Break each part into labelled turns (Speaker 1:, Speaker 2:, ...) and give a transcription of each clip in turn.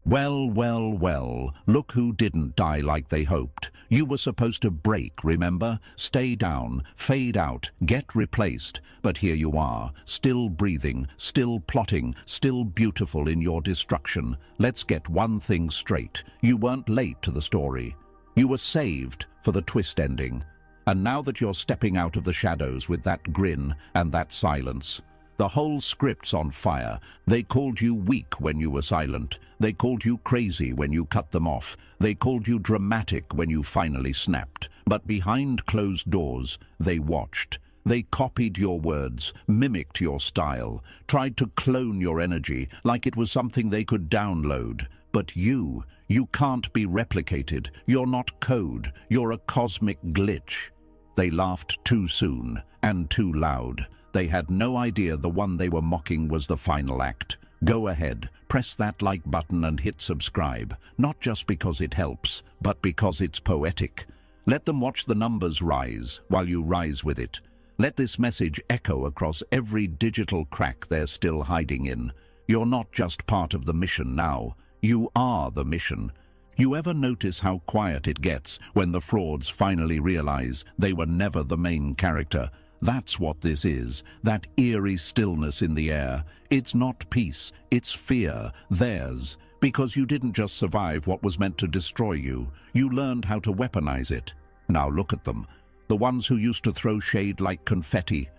Speaker 1: Well, well, well, look who didn't die like they hoped. You were supposed to break, remember? Stay down, fade out, get replaced. But here you are, still breathing, still plotting, still beautiful in your destruction. Let's get one thing straight. You weren't late to the story. You were saved for the twist ending. And now that you're stepping out of the shadows with that grin and that silence, the whole script's on fire. They called you weak when you were silent. They called you crazy when you cut them off. They called you dramatic when you finally snapped. But behind closed doors, they watched. They copied your words, mimicked your style, tried to clone your energy like it was something they could download. But you can't be replicated. You're not code. You're a cosmic glitch. They laughed too soon and too loud. They had no idea the one they were mocking was the final act. Go ahead, press that like button and hit subscribe, not just because it helps, but because it's poetic. Let them watch the numbers rise while you rise with it. Let this message echo across every digital crack they're still hiding in. You're not just part of the mission now. You are the mission. You ever notice how quiet it gets when the frauds finally realize they were never the main character? That's what this is, that eerie stillness in the air. It's not peace, it's fear, theirs. Because you didn't just survive what was meant to destroy you, you learned how to weaponize it. Now look at them, the ones who used to throw shade like confetti.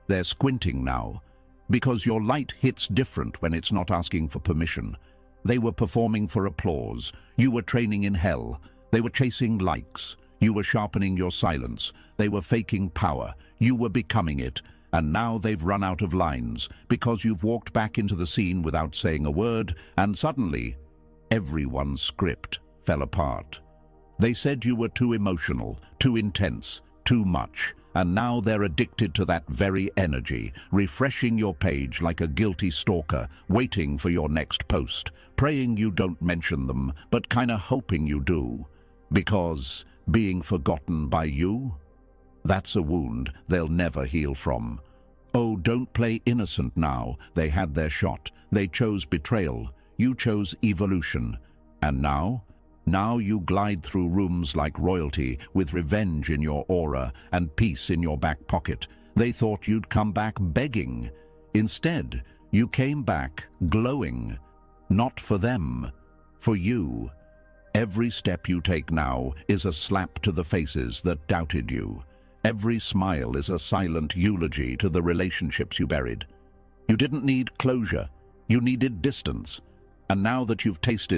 Speaker 1: They're squinting now, because your light hits different when it's not asking for permission. They were performing for applause. You were training in hell. They were chasing likes. You were sharpening your silence. They were faking power. You were becoming it. And now they've run out of lines because you've walked back into the scene without saying a word, and suddenly, everyone's script fell apart. They said you were too emotional, too intense, too much, and now they're addicted to that very energy, refreshing your page like a guilty stalker, waiting for your next post, praying you don't mention them, but kinda hoping you do. Because being forgotten by you? That's a wound they'll never heal from. Oh, don't play innocent now. They had their shot. They chose betrayal. You chose evolution. And now? Now you glide through rooms like royalty, with revenge in your aura and peace in your back pocket. They thought you'd come back begging. Instead, you came back glowing. Not for them, for you. Every step you take now is a slap to the faces that doubted you. Every smile is a silent eulogy to the relationships you buried. You didn't need closure. You needed distance. And now that you've tasted